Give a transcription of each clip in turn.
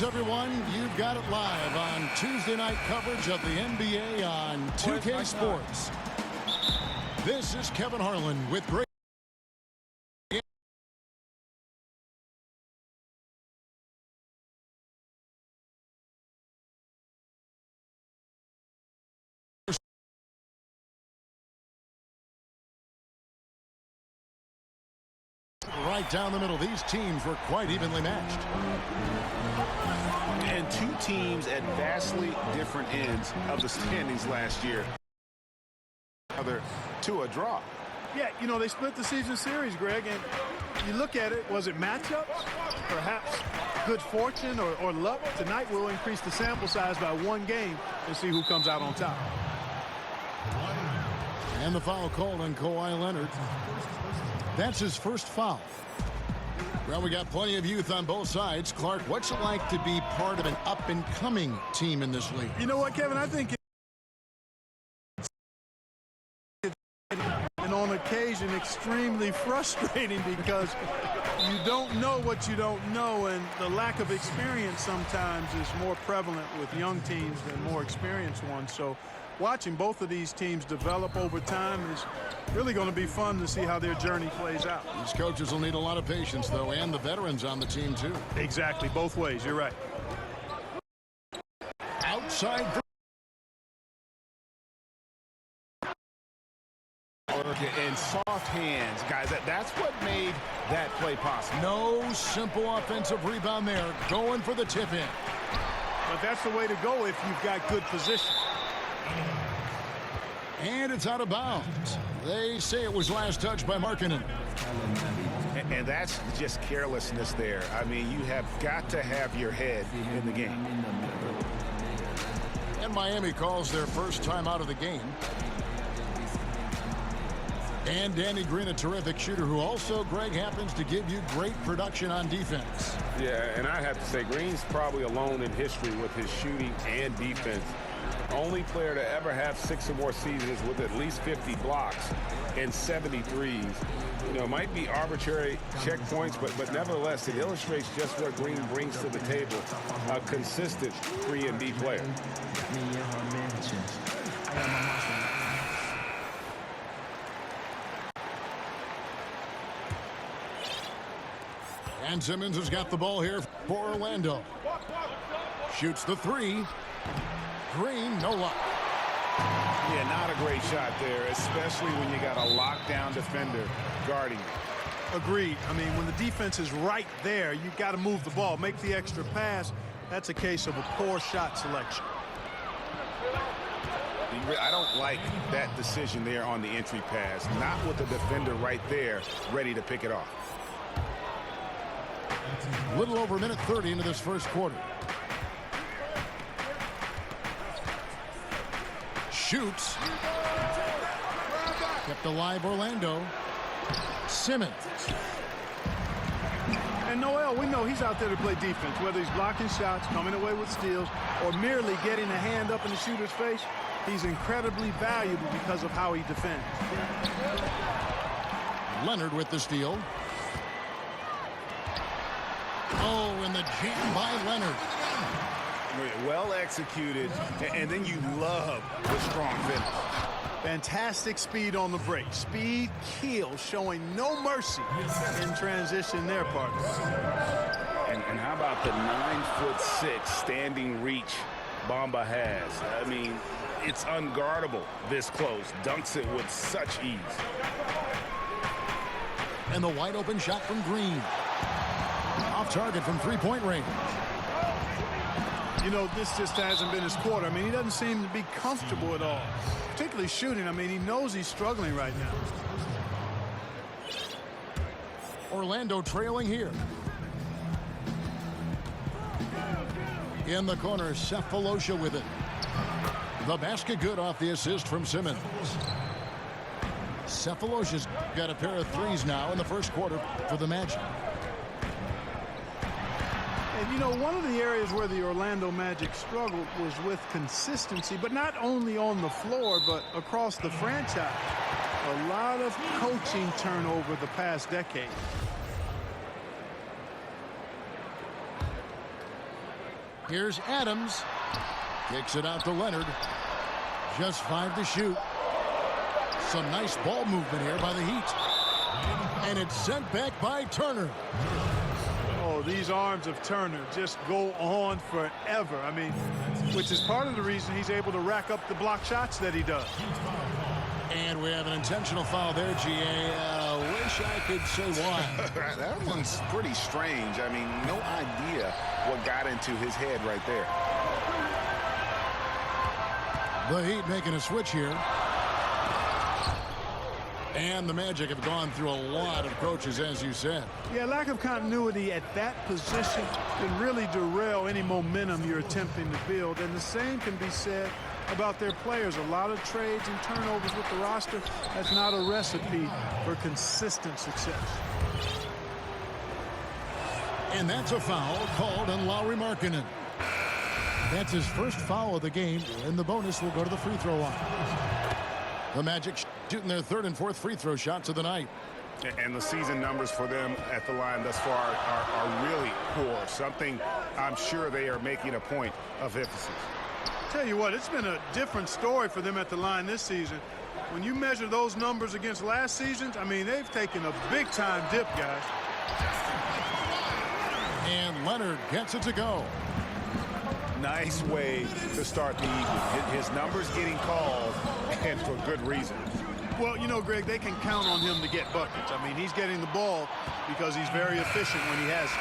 Everyone, you've got it live on Tuesday night coverage of the NBA on 2K Sports. This is Kevin Harlan with great. Right down the middle, these teams were quite evenly matched. And two teams at vastly different ends of the standings last year. To a draw. Yeah, you know, they split the season series, Greg, and you look at it, was it matchups? Perhaps good fortune or luck? Tonight we'll increase the sample size by one game and see who comes out on top. And the foul called on Kawhi Leonard. That's his first foul. Well, we got plenty of youth on both sides. Clark, what's it like to be part of an up-and-coming team in this league? You know what, Kevin? I think and on occasion extremely frustrating because you don't know what you don't know, and the lack of experience sometimes is more prevalent with young teams than more experienced ones. So watching both of these teams develop over time is really going to be fun to see how their journey plays out. These coaches will need a lot of patience, though, and the veterans on the team, too. Exactly, both ways. You're right. Outside. And soft hands, guys. That's what made that play possible. No simple offensive rebound there. Going for the tip-in. But that's the way to go if you've got good position. And it's out of bounds. They say it was last touched by Markkanen. And that's just carelessness there. I mean, you have got to have your head in the game. And Miami calls their first time out of the game. And Danny Green, a terrific shooter who also, Greg, happens to give you great production on defense. Yeah, and I have to say, Green's probably alone in history with his shooting and defense. Only player to ever have 6 or more seasons with at least 50 blocks and 73s. You know, it might be arbitrary checkpoints, but nevertheless, it illustrates just what Green brings to the table. A consistent 3-and-D player. And Simmons has got the ball here for Orlando. Shoots the three. Green, no luck. Yeah, not a great shot there, especially when you got a lockdown defender guarding you. Agreed. I mean, when the defense is right there, you've got to move the ball, make the extra pass. That's a case of a poor shot selection. I don't like that decision there on the entry pass. Not with the defender right there ready to pick it off. A little over a minute 30 into this first quarter. Shoots. Kept alive Orlando. Simmons. And Noel, we know he's out there to play defense, whether he's blocking shots, coming away with steals, or merely getting a hand up in the shooter's face. He's incredibly valuable because of how he defends. Leonard with the steal. Oh, and the jam by Leonard. Well executed, and then you love the strong finish. Fantastic speed on the break. Speed kills, showing no mercy in transition there, partner. And how about the 9'6" standing reach Bamba has? I mean, it's unguardable this close. Dunks it with such ease. And the wide open shot from Green. Off target from three-point range. You know, this just hasn't been his quarter. I mean, he doesn't seem to be comfortable at all. Particularly shooting. I mean, he knows he's struggling right now. Orlando trailing here. In the corner, Cephalosha with it. The basket good off the assist from Simmons. Cephalosha's got a pair of threes now in the first quarter for the Magic. And, you know, one of the areas where the Orlando Magic struggled was with consistency, but not only on the floor, but across the franchise. A lot of coaching turnover the past decade. Here's Adams. Kicks it out to Leonard. Just 5 to shoot. Some nice ball movement here by the Heat. And it's sent back by Turner. Oh, these arms of Turner just go on forever. I mean, which is part of the reason he's able to rack up the block shots that he does. And we have an intentional foul there, GA. Wish I could say why. That one's pretty strange. I mean, no idea what got into his head right there. The Heat making a switch here. And the Magic have gone through a lot of coaches, as you said. Yeah, lack of continuity at that position can really derail any momentum you're attempting to build. And the same can be said about their players. A lot of trades and turnovers with the roster. That's not a recipe for consistent success. And that's a foul called on Lauri Markkanen. That's his first foul of the game, and the bonus will go to the free throw line. The Magic shooting their third and fourth free throw shots of the night. And the season numbers for them at the line thus far are really poor. Something I'm sure they are making a point of emphasis. Tell you what, it's been a different story for them at the line this season. When you measure those numbers against last season's, I mean, they've taken a big-time dip, guys. And Leonard gets it to go. Nice way to start the evening. His numbers getting called, and for good reason. Well, you know, Greg, they can count on him to get buckets. I mean, he's getting the ball because he's very efficient when he has it.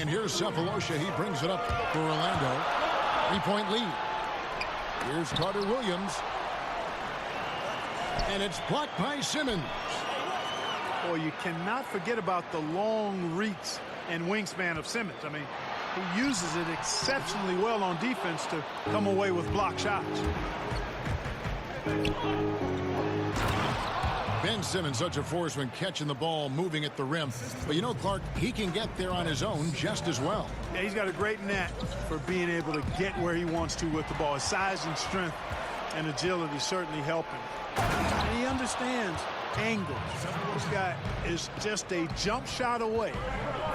And here's Cephalosha. He brings it up for Orlando. 3-point lead. Here's Carter Williams. And it's blocked by Simmons. Boy, you cannot forget about the long reach and wingspan of Simmons. I mean, he uses it exceptionally well on defense to come away with block shots. Ben Simmons, such a force when catching the ball, moving at the rim. But you know, Clark, he can get there on his own just as well. Yeah, he's got a great knack for being able to get where he wants to with the ball. His size and strength and agility certainly help him. And he understands angles. This guy is just a jump shot away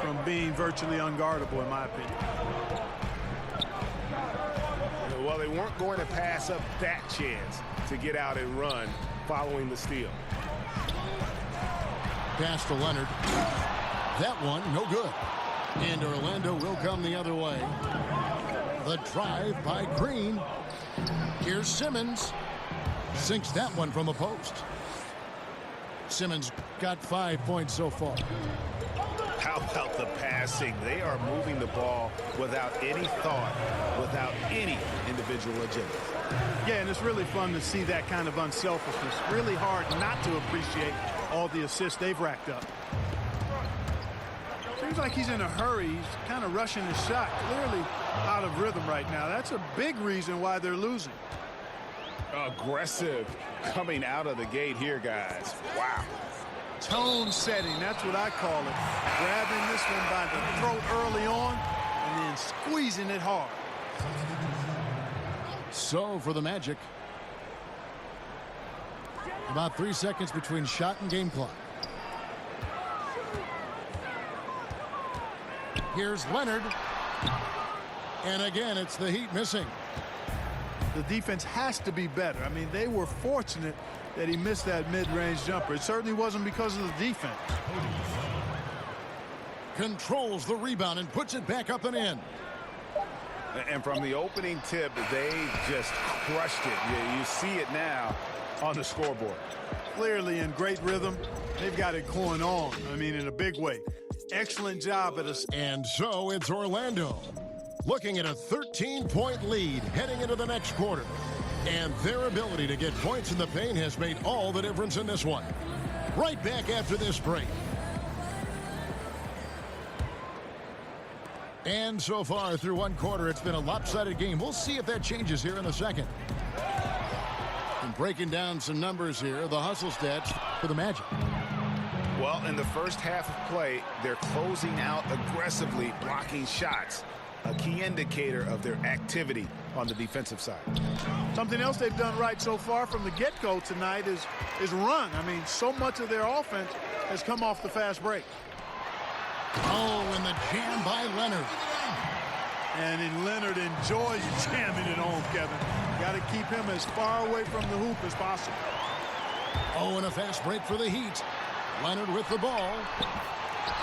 from being virtually unguardable, in my opinion. Well, they weren't going to pass up that chance to get out and run following the steal. Pass to Leonard. That one, no good. And Orlando will come the other way. The drive by Green. Here's Simmons. Sinks that one from the post. Simmons got 5 points so far. How about the passing? They are moving the ball without any thought, without any individual agenda. Yeah, and it's really fun to see that kind of unselfishness. Really hard not to appreciate all the assists they've racked up. Seems like he's in a hurry. He's kind of rushing his shot. Clearly out of rhythm right now. That's a big reason why they're losing. Aggressive coming out of the gate here, guys. Wow. Tone setting, that's what I call it. Grabbing this one by the throat early on and then squeezing it hard. So for the Magic, about 3 seconds between shot and game clock. Here's Leonard. And again, it's the Heat missing. The defense has to be better. I mean, they were fortunate that he missed that mid-range jumper. It certainly wasn't because of the defense. Controls the rebound and puts it back up and in. And from the opening tip, they just crushed it. You see it now on the scoreboard. Clearly in great rhythm. They've got it going on. I mean, in a big way. Excellent job at us. And so it's Orlando looking at a 13-point lead heading into the next quarter. And their ability to get points in the paint has made all the difference in this one. Right back after this break. And so far through one quarter, it's been a lopsided game. We'll see if that changes here in a second. And breaking down some numbers here, the hustle stats for the Magic. Well, in the first half of play, they're closing out aggressively, blocking shots. A key indicator of their activity on the defensive side. Something else they've done right so far from the get-go tonight is run. I mean, so much of their offense has come off the fast break. Oh, and the jam by Leonard. And Leonard enjoys jamming it home, Kevin. Got to keep him as far away from the hoop as possible. Oh, and a fast break for the Heat. Leonard with the ball.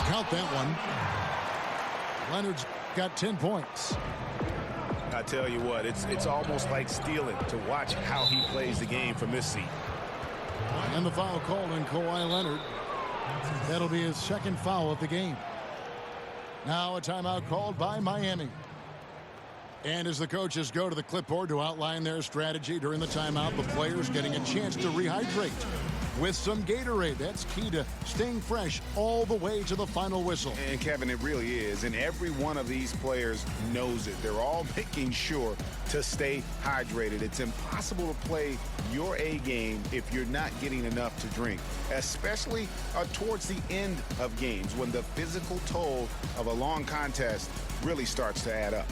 Count that one. Leonard's got 10 points. I tell you what, it's almost like stealing to watch how he plays the game from this seat. And the foul called on Kawhi Leonard. That'll be his second foul of the game. Now a timeout called by Miami. And as the coaches go to the clipboard to outline their strategy during the timeout, the players getting a chance to rehydrate with some Gatorade. That's key to staying fresh all the way to the final whistle. And Kevin, it really is. And every one of these players knows it. They're all making sure to stay hydrated. It's impossible to play your A game if you're not getting enough to drink, especially towards the end of games when the physical toll of a long contest really starts to add up.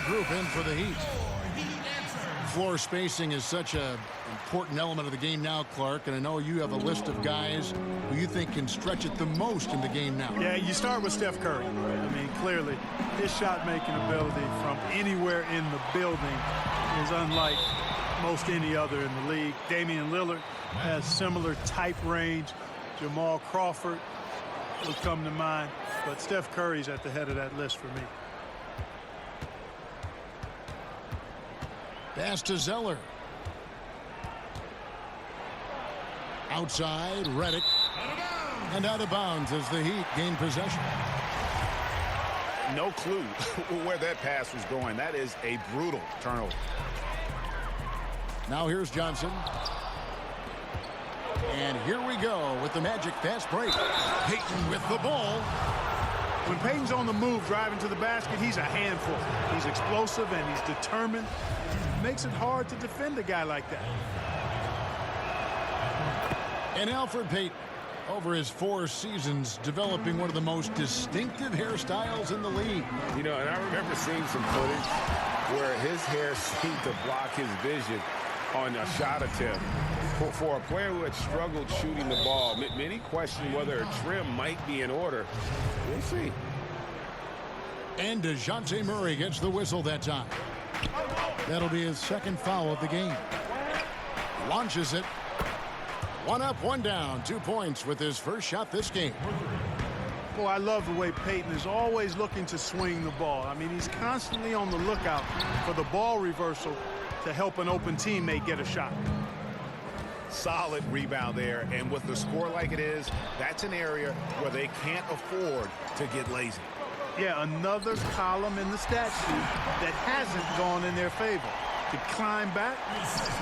Group in for the Heat. Floor spacing is such an important element of the game now, Clark, and I know you have a list of guys who you think can stretch it the most in the game now. Yeah, you start with Steph Curry. I mean, clearly, his shot-making ability from anywhere in the building is unlike most any other in the league. Damian Lillard has similar type range. Jamal Crawford would come to mind, but Steph Curry's at the head of that list for me. Pass to Zeller. Outside, Redick. And out of bounds as the Heat gain possession. No clue where that pass was going. That is a brutal turnover. Now here's Johnson. And here we go with the Magic fast break. Payton with the ball. When Payton's on the move driving to the basket, he's a handful. He's explosive and he's determined. Makes it hard to defend a guy like that. And Alfred Payton, over his 4 seasons, developing one of the most distinctive hairstyles in the league. You know, and I remember seeing some footage where his hair seemed to block his vision on a shot attempt. For a player who had struggled shooting the ball, many question whether a trim might be in order. We'll see. And DeJounte Murray gets the whistle that time. That'll be his second foul of the game. Launches it. 1 up, 1 down. 2 points with his first shot this game. Boy, I love the way Payton is always looking to swing the ball. I mean, he's constantly on the lookout for the ball reversal to help an open teammate get a shot. Solid rebound there, and with the score like it is, that's an area where they can't afford to get lazy. Yeah, another column in the stat sheet that hasn't gone in their favor. To climb back,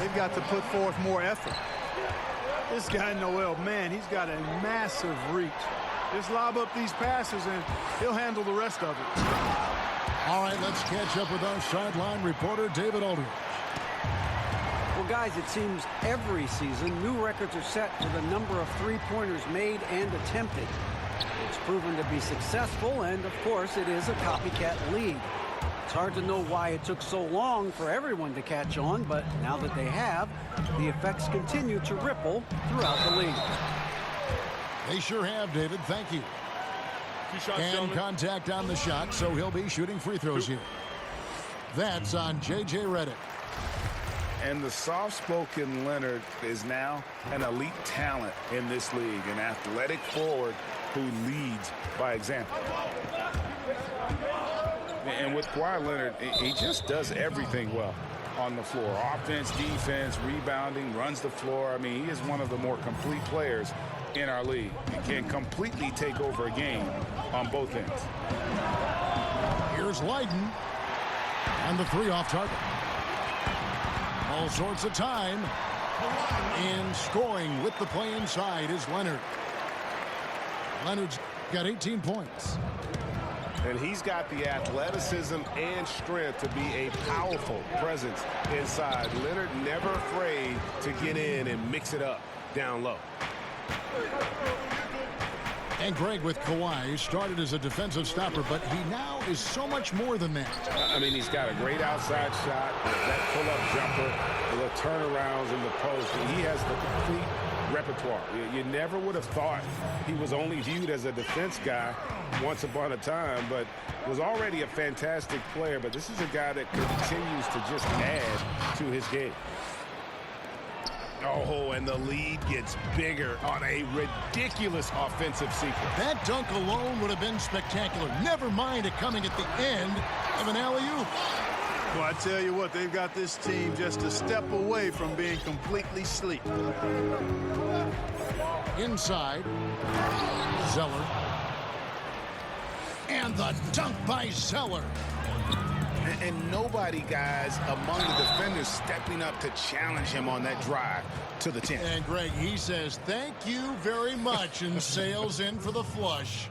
they've got to put forth more effort. This guy, Noel, man, he's got a massive reach. Just lob up these passes, and he'll handle the rest of it. All right, let's catch up with our sideline reporter, David Aldridge. Well, guys, it seems every season new records are set for the number of three-pointers made and attempted. It's proven to be successful, and of course, it is a copycat league. It's hard to know why it took so long for everyone to catch on, but now that they have, the effects continue to ripple throughout the league. They sure have, David. Thank you. And contact on the shot, so he'll be shooting free throws here. That's on J.J. Redick. And the soft-spoken Leonard is now an elite talent in this league, an athletic forward who leads by example. And with Kawhi Leonard, he just does everything well on the floor. Offense, defense, rebounding, runs the floor. I mean, he is one of the more complete players in our league. He can completely take over a game on both ends. Here's Leiden. And the three off target. All sorts of time. And scoring with the play inside is Leonard. Leonard's got 18 points. And he's got the athleticism and strength to be a powerful presence inside. Leonard never afraid to get in and mix it up down low. And Greg, with Kawhi, started as a defensive stopper, but he now is so much more than that. I mean, he's got a great outside shot, that pull-up jumper, the turnarounds in the post. He has the complete repertoire. You never would have thought he was only viewed as a defense guy once upon a time, but was already a fantastic player. But this is a guy that continues to just add to his game. Oh, and the lead gets bigger on a ridiculous offensive sequence. That dunk alone would have been spectacular. Never mind it coming at the end of an alley-oop. Well, I tell you what, they've got this team just a step away from being completely asleep. Inside, Zeller. And the dunk by Zeller. And nobody, guys, among the defenders stepping up to challenge him on that drive to the 10. And Greg, he says, thank you very much, and sails in for the flush.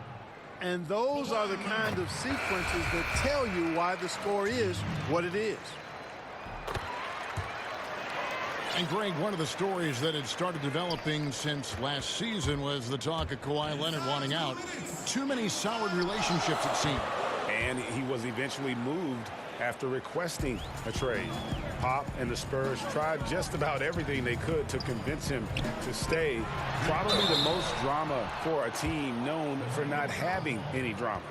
And those are the kind of sequences that tell you why the score is what it is. And Greg, one of the stories that had started developing since last season was the talk of Kawhi Leonard wanting out. Too many soured relationships, it seemed. And he was eventually moved after requesting a trade. Pop and the Spurs tried just about everything they could to convince him to stay. Probably the most drama for a team known for not having any drama.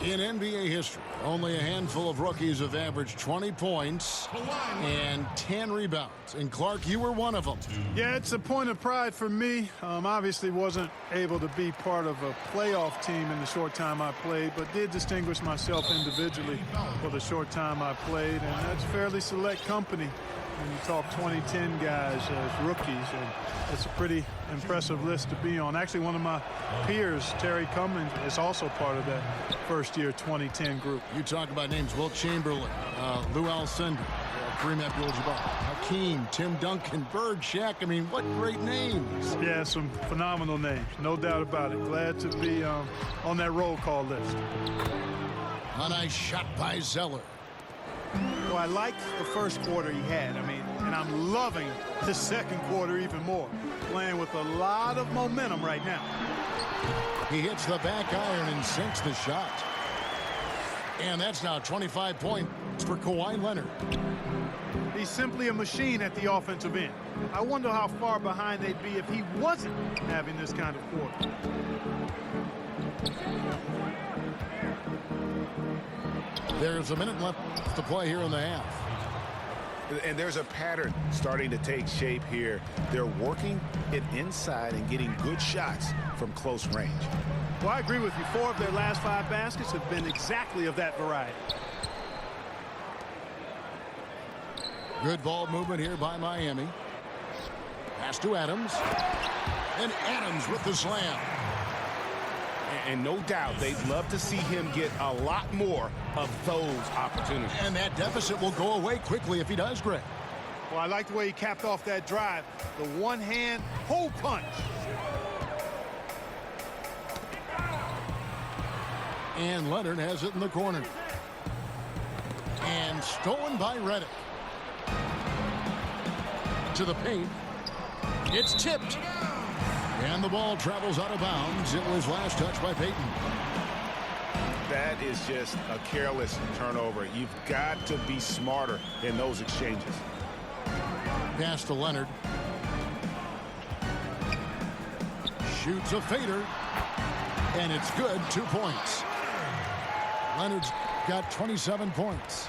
In NBA history, only a handful of rookies have averaged 20 points and 10 rebounds. And Clark, you were one of them. Yeah, it's a point of pride for me. Obviously wasn't able to be part of a playoff team in the short time I played, but did distinguish myself individually for the short time I played. And that's fairly select company when you talk 2010 guys as rookies. And it's a pretty impressive list to be on. Actually, one of my peers, Terry Cummings, is also part of that first-year 2010 group. You talk about names: Wilt Chamberlain, Lou Alcindor, Kareem Abdul-Jabbar, Hakeem, Tim Duncan, Bird, Shaq. I mean, what great names. Yeah, some phenomenal names, no doubt about it. Glad to be on that roll call list. A nice shot by Zeller. Well, I liked the first quarter he had. I mean, and I'm loving the second quarter even more. Playing with a lot of momentum right now. He hits the back iron and sinks the shot. And that's now 25 points for Kawhi Leonard. He's simply a machine at the offensive end. I wonder how far behind they'd be if he wasn't having this kind of quarter. There's a minute left to play here in the half. And there's a pattern starting to take shape here. They're working it inside and getting good shots from close range. Well, I agree with you. 4 of their last 5 baskets have been exactly of that variety. Good ball movement here by Miami. Pass to Adams. And Adams with the slam. And no doubt they'd love to see him get a lot more of those opportunities. And that deficit will go away quickly if he does, Greg. Well, I like the way he capped off that drive. The one-hand hole punch. And Leonard has it in the corner. And stolen by Redick. To the paint. It's tipped. And the ball travels out of bounds. It was last touched by Payton. That is just a careless turnover. You've got to be smarter in those exchanges. Pass to Leonard. Shoots a fader. And it's good. 2 points. Leonard's got 27 points.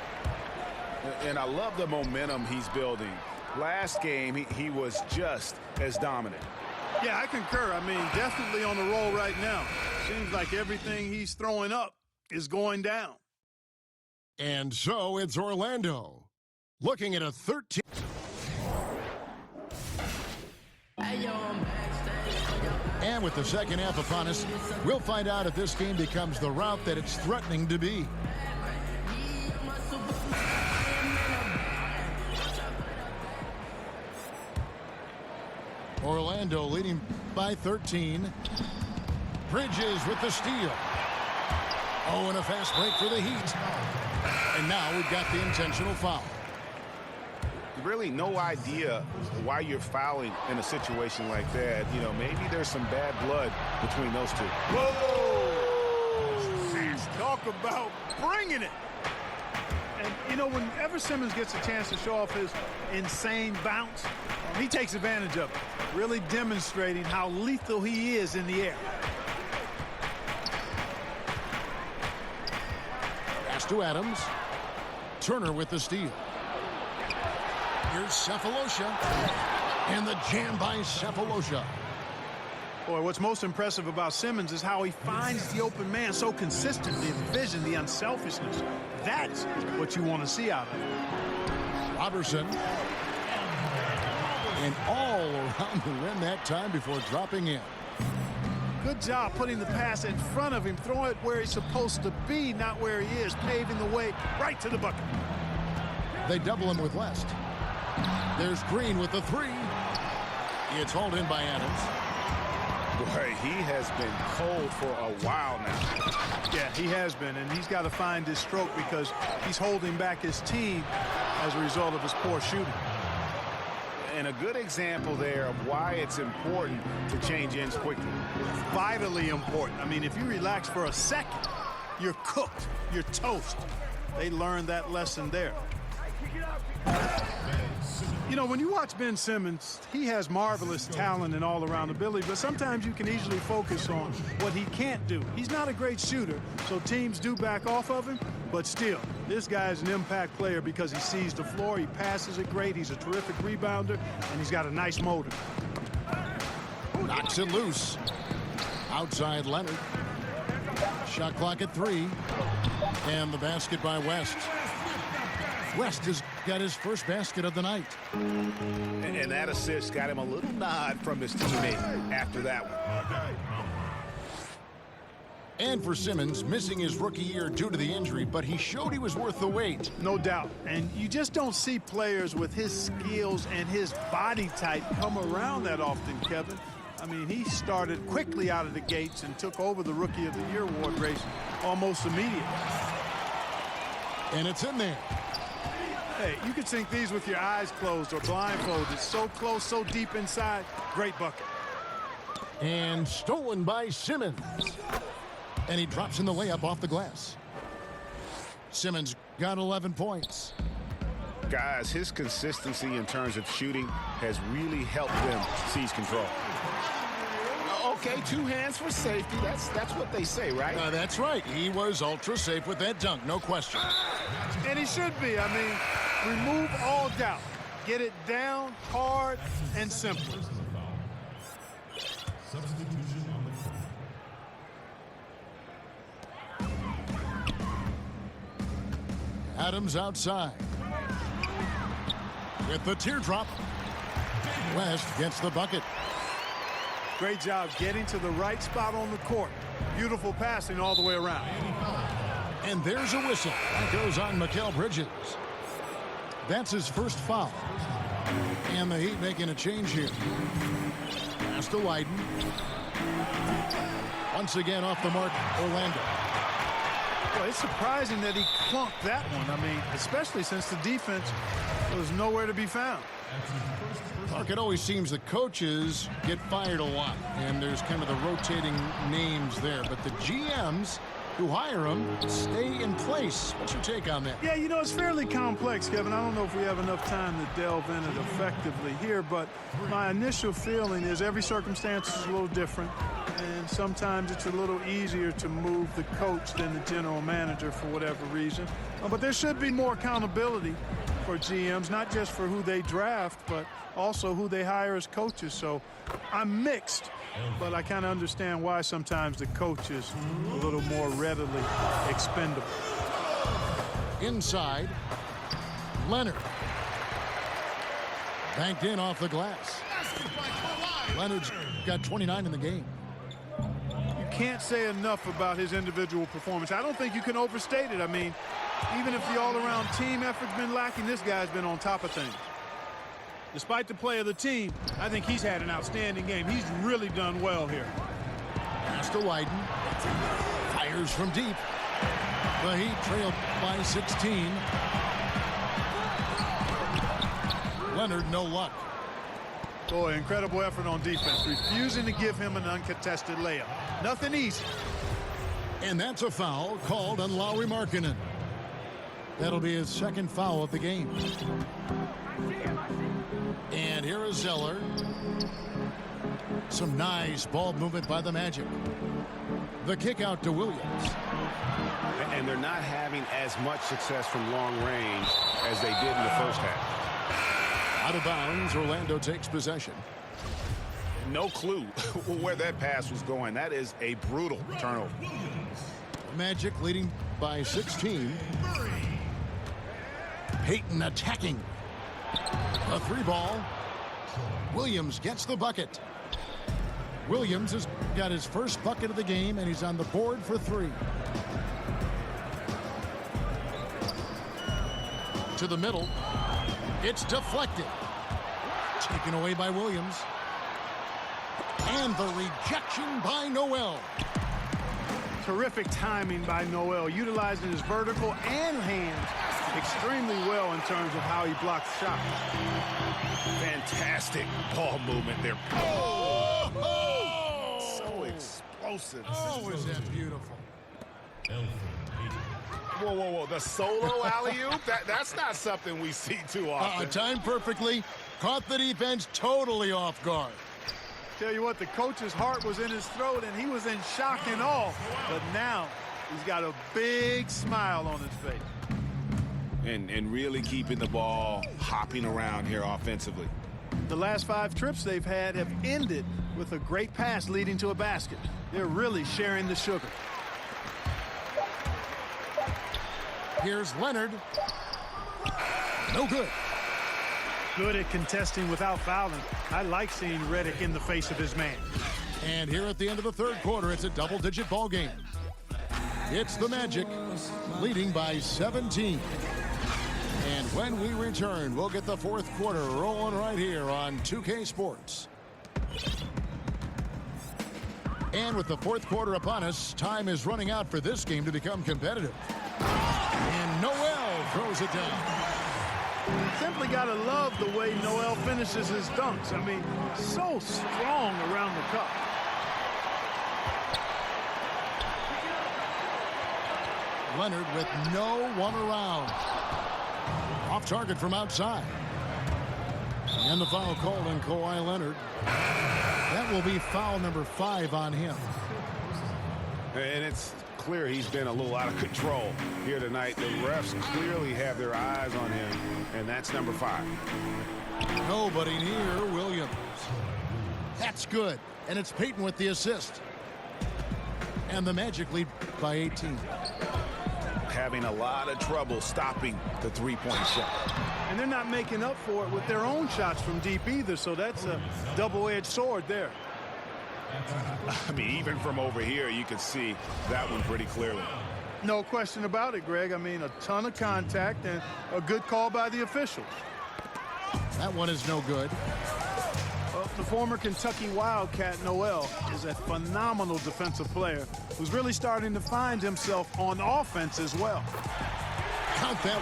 And I love the momentum he's building. Last game, he was just as dominant. Yeah, I concur. I mean, definitely on the roll right now. Seems like everything he's throwing up is going down. And so it's Orlando looking at a 13. And with the second half upon us, we'll find out if this game becomes the route that it's threatening to be. Orlando leading by 13. Bridges with the steal. Oh, and a fast break for the Heat. And now we've got the intentional foul. Really no idea why you're fouling in a situation like that. You know, maybe there's some bad blood between those two. Whoa! Talk about bringing it. And, you know, whenever Simmons gets a chance to show off his insane bounce, he takes advantage of it, really demonstrating how lethal he is in the air. Pass to Adams. Turner with the steal. Here's Cephalosha. And the jam by Cephalosha. Boy, what's most impressive about Simmons is how he finds the open man so consistently. The vision, the unselfishness. That's what you want to see out of him. Robertson. And all around the rim that time before dropping in. Good job putting the pass in front of him, throwing it where he's supposed to be, not where he is, paving the way right to the bucket. They double him with West. There's Green with the three. It's hauled in by Adams. Boy, he has been cold for a while now. Yeah, he has been, and he's got to find his stroke because he's holding back his team as a result of his poor shooting. And a good example there of why it's important to change ends quickly. Vitally important. I mean, if you relax for a second, you're cooked. You're toast. They learned that lesson there. You know, when you watch Ben Simmons, he has marvelous talent and all-around ability, but sometimes you can easily focus on what he can't do. He's not a great shooter, so teams do back off of him, but still, this guy is an impact player because he sees the floor, he passes it great, he's a terrific rebounder, and he's got a nice motor. Knocks it loose. Outside Leonard. Shot clock at 3. And the basket by West. West has got his first basket of the night. And that assist got him a little nod from his teammate after that one. And for Simmons, missing his rookie year due to the injury, but he showed he was worth the wait. No doubt. And you just don't see players with his skills and his body type come around that often, Kevin. I mean, he started quickly out of the gates and took over the Rookie of the Year award race almost immediately. And it's in there. Hey, you could sink these with your eyes closed or blindfolded. So close, so deep inside. Great bucket. And stolen by Simmons. And he drops in the layup off the glass. Simmons got 11 points. Guys, his consistency in terms of shooting has really helped them seize control. Okay, 2 hands for safety. That's what they say, right? That's right. He was ultra safe with that dunk, no question. And he should be. I mean, remove all doubt. Get it down, hard, and simple. Adams outside. With the teardrop. West gets the bucket. Great job getting to the right spot on the court. Beautiful passing all the way around. And there's a whistle. That goes on Mikal Bridges. That's his first foul. And the Heat making a change here. Pass to Leiden. Once again off the mark, Orlando. Well, it's surprising that he clunked that one. I mean, especially since the defense was nowhere to be found. Mark, it always seems the coaches get fired a lot, and there's kind of the rotating names there. But the GMs who hire him stay in place. What's your take on that? Yeah, you know, it's fairly complex, Kevin. I don't know if we have enough time to delve in it effectively here, but my initial feeling is every circumstance is a little different, and sometimes it's a little easier to move the coach than the general manager for whatever reason. But there should be more accountability for GMs, not just for who they draft, but also who they hire as coaches. So I'm mixed, but I kind of understand why sometimes the coach is a little more readily expendable. Inside, Leonard. Banked in off the glass. Leonard's got 29 in the game. You can't say enough about his individual performance. I don't think you can overstate it. I mean, even if the all-around team effort's been lacking, this guy's been on top of things. Despite the play of the team, I think he's had an outstanding game. He's really done well here. Pass to Wyden. Fires from deep. The Heat trailed by 16. Leonard, no luck. Boy, incredible effort on defense. Refusing to give him an uncontested layup. Nothing easy. And that's a foul called on Lauri Markkanen. That'll be his second foul of the game. And here is Zeller. Some nice ball movement by the Magic. The kick out to Williams. And they're not having as much success from long range as they did in the first half. Out of bounds, Orlando takes possession. No clue where that pass was going. That is a brutal turnover. Magic leading by 16. Payton attacking. A three ball. Williams gets the bucket. Williams has got his first bucket of the game, and he's on the board for three. To the middle. It's deflected. Taken away by Williams. And the rejection by Noel. Terrific timing by Noel, utilizing his vertical and hands extremely well in terms of how he blocks shots. Fantastic ball movement there. Oh! So explosive. Oh, is that beautiful. Whoa, whoa, whoa. The solo alley-oop? That's not something we see too often. Timed perfectly. Caught the defense totally off guard. Tell you what, the coach's heart was in his throat, and he was in shock and awe. But now he's got a big smile on his face. And really keeping the ball hopping around here offensively. The last 5 trips they've had have ended with a great pass leading to a basket. They're really sharing the sugar. Here's Leonard. No good. Good at contesting without fouling. I like seeing Redick in the face of his man. And here at the end of the third quarter, it's a double-digit ball game. It's the Magic leading by 17. And when we return, we'll get the fourth quarter rolling right here on 2K Sports. And with the fourth quarter upon us, time is running out for this game to become competitive. And Noel throws it down. Simply got to love the way Noel finishes his dunks. I mean, so strong around the cup. Leonard with no one around. Off target from outside. And the foul called on Kawhi Leonard. That will be foul number 5 on him. And it's clear he's been a little out of control here tonight. The refs clearly have their eyes on him, and that's number 5. Nobody near Williams. That's good. And it's Payton with the assist. And the Magic lead by 18. Having a lot of trouble stopping the three-point shot. And they're not making up for it with their own shots from deep either, so that's a double-edged sword there. I mean, even from over here, you can see that one pretty clearly. No question about it, Greg. I mean, a ton of contact and a good call by the officials. That one is no good. Well, the former Kentucky Wildcat Noel is a phenomenal defensive player who's really starting to find himself on offense as well. Count that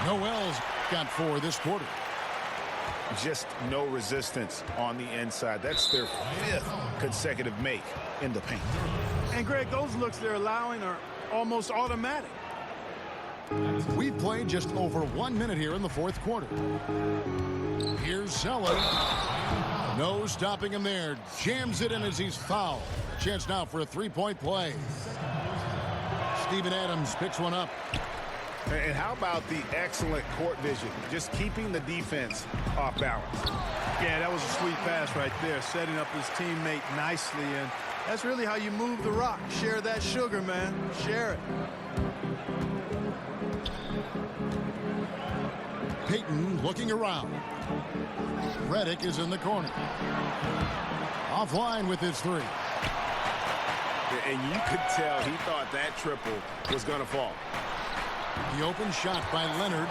one. Noel's got 4 this quarter. Just no resistance on the inside. That's their 5th consecutive make in the paint. And Greg, those looks they're allowing are almost automatic. We've played just over 1 minute here in the 4th quarter. Here's Zeller. No stopping him there. Jams it in as he's fouled. Chance now for a 3-point play. Steven Adams picks one up. And how about the excellent court vision? Just keeping the defense off balance. Yeah, that was a sweet pass right there, setting up his teammate nicely. And that's really how you move the rock. Share that sugar, man. Share it. Payton looking around. Redick is in the corner. Offline with his 3. And you could tell he thought that triple was going to fall. The open shot by Leonard.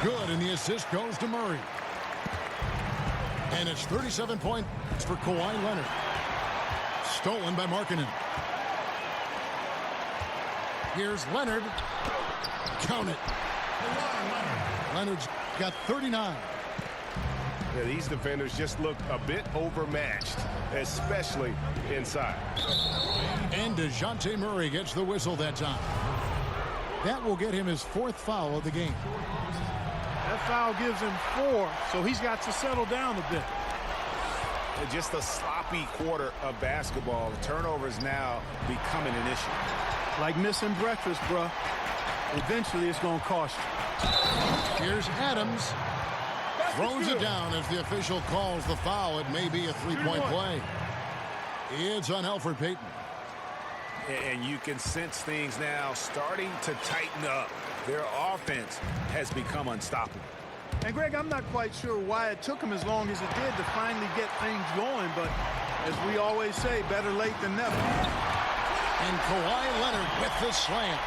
Good, and the assist goes to Murray. And it's 37 points for Kawhi Leonard. Stolen by Markkanen. Here's Leonard. Count it. Leonard's got 39. Yeah, these defenders just look a bit overmatched, especially inside. And DeJounte Murray gets the whistle that time. That will get him his 4th foul of the game. That foul gives him 4, so he's got to settle down a bit. Just a sloppy quarter of basketball. The turnovers now becoming an issue. Like missing breakfast, bruh. Eventually, it's going to cost you. Here's Adams. Throws it down as the official calls the foul. It may be a 3-point play. It's on Elfrid Payton. And you can sense things now starting to tighten up. Their offense has become unstoppable. And, Greg, I'm not quite sure why it took him as long as it did to finally get things going. But as we always say, better late than never. And Kawhi Leonard with the slam.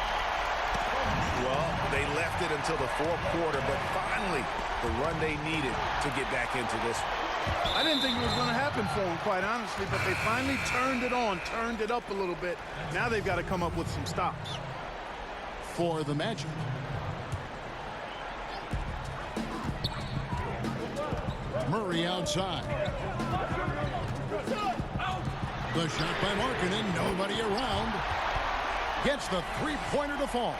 Well, they left it until the 4th quarter, but finally the run they needed to get back into this one. I didn't think it was going to happen for them, quite honestly, but they finally turned it on, turned it up a little bit. Now they've got to come up with some stops. For the Magic. Murray outside. The shot by Markkanen, nobody around. Gets the 3-pointer to fall.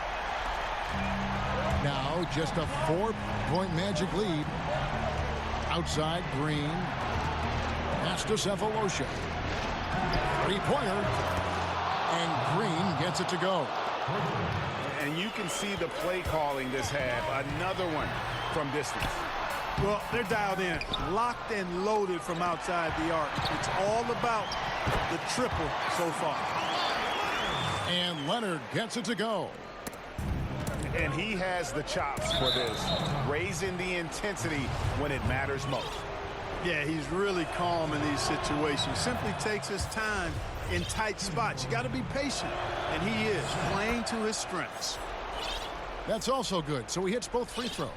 Now just a 4-point Magic lead. Outside, Green. Pass to Cephalosha. 3-pointer. And Green gets it to go. And you can see the play calling this half. Another one from distance. Well, they're dialed in. Locked and loaded from outside the arc. It's all about the triple so far. And Leonard gets it to go. And he has the chops for this, raising the intensity when it matters most. Yeah, he's really calm in these situations. Simply takes his time in tight spots. You got to be patient, and he is playing to his strengths. That's also good, so he hits both free throws.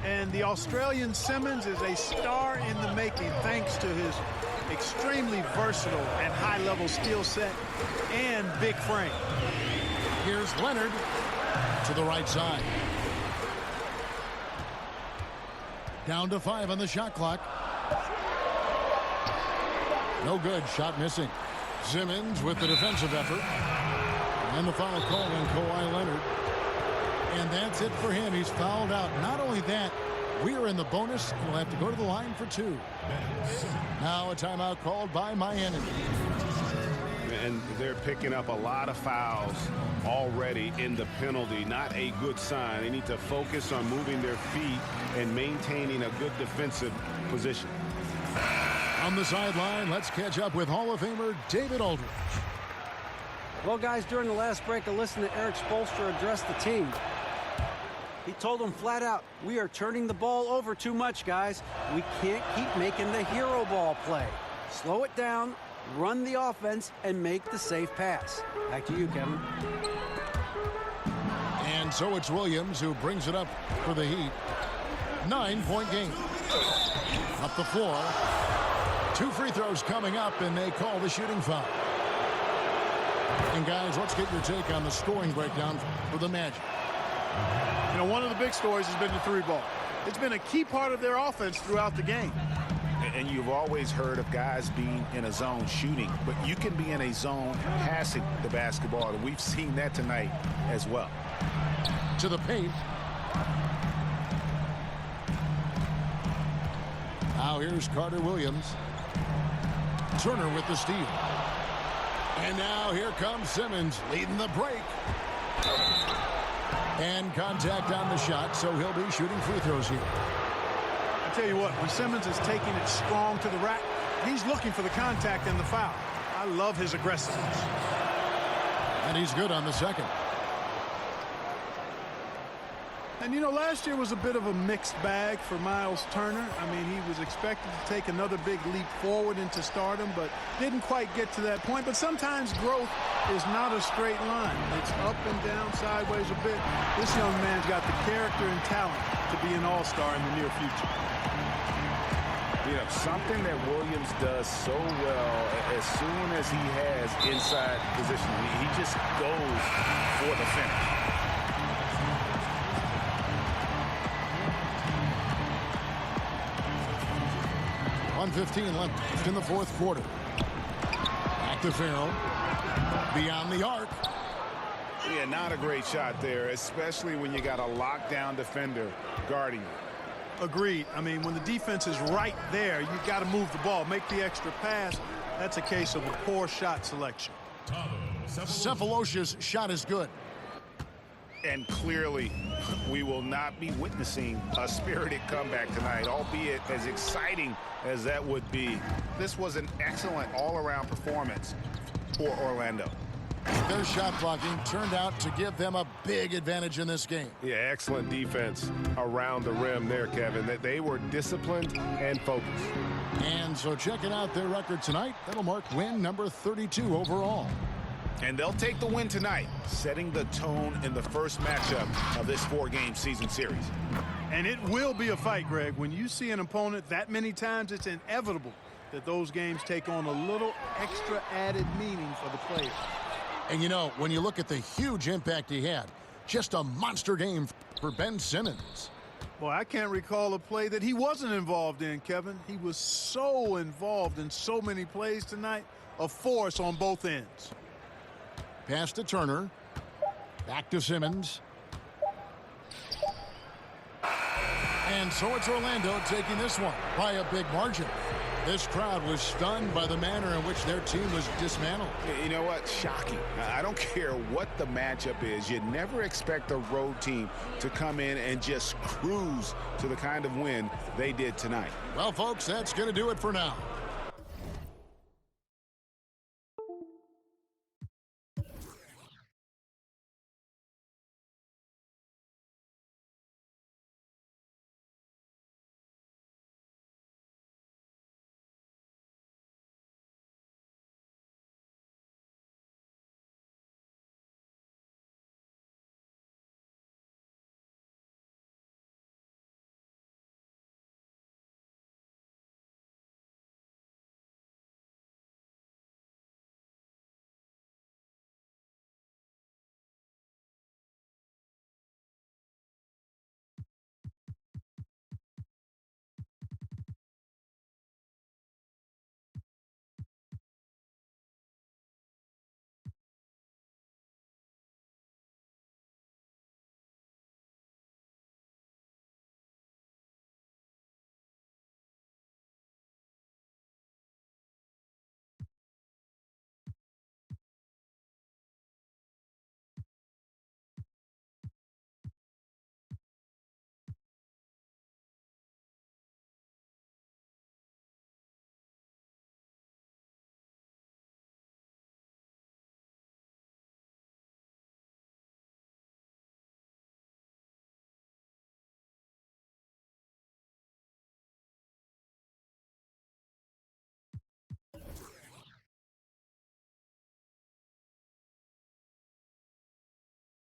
And the Australian Simmons is a star in the making thanks to his extremely versatile and high-level skill set and big frame. Here's Leonard to the right side. Down to 5 on the shot clock. No good. Shot missing. Simmons with the defensive effort. And the foul call on Kawhi Leonard. And that's it for him. He's fouled out. Not only that, we are in the bonus. We'll have to go to the line for 2. Now a timeout called by Miami. And they're picking up a lot of fouls already in the penalty. Not a good sign. They need to focus on moving their feet and maintaining a good defensive position. On the sideline, let's catch up with Hall of Famer David Aldridge. Well, guys, during the last break, I listened to Eric Spoelstra address the team. He told them flat out, we are turning the ball over too much, guys. We can't keep making the hero ball play. Slow it down, run the offense, and make the safe pass. Back to you, Kevin. And so it's Williams who brings it up for the Heat. 9-point game. Up the floor. 2 free throws coming up, and they call the shooting foul. And guys, let's get your take on the scoring breakdown for the Magic. You know, one of the big stories has been the 3 ball. It's been a key part of their offense throughout the game. And you've always heard of guys being in a zone shooting, but you can be in a zone passing the basketball, and we've seen that tonight as well. To the paint. Now here's Carter Williams. Turner with the steal. And now here comes Simmons leading the break. And contact on the shot, so he'll be shooting free throws here. I tell you what, when Simmons is taking it strong to the rack, he's looking for the contact and the foul. I love his aggressiveness. And he's good on the second. And, you know, last year was a bit of a mixed bag for Miles Turner. I mean, he was expected to take another big leap forward into stardom, but didn't quite get to that point. But sometimes growth is not a straight line. It's up and down, sideways a bit. This young man's got the character and talent to be an all-star in the near future. You know, something that Williams does so well, as soon as he has inside position, he just goes for the finish. 1:15 left in the fourth quarter. Back to Farrell. Beyond the arc. Yeah, not a great shot there, especially when you got a lockdown defender guarding you. Agreed. I mean, when the defense is right there, you got to move the ball, make the extra pass. That's a case of a poor shot selection. Cephalosha's shot is good. And clearly, we will not be witnessing a spirited comeback tonight, albeit as exciting as that would be. This was an excellent all-around performance for Orlando. Their shot blocking turned out to give them a big advantage in this game. Yeah, excellent defense around the rim there, Kevin. That they were disciplined and focused. And so checking out their record tonight, that'll mark win number 32 overall. And they'll take the win tonight, setting the tone in the first matchup of this four-game season series. And it will be a fight, Greg. When you see an opponent that many times, it's inevitable that those games take on a little extra added meaning for the players. And you know, when you look at the huge impact he had, just a monster game for Ben Simmons. Boy, I can't recall a play that he wasn't involved in, Kevin. He was so involved in so many plays tonight, a force on both ends. Pass to Turner. Back to Simmons. And so it's Orlando taking this one by a big margin. This crowd was stunned by the manner in which their team was dismantled. You know what? Shocking. I don't care what the matchup is. You never expect a road team to come in and just cruise to the kind of win they did tonight. Well, folks, that's going to do it for now.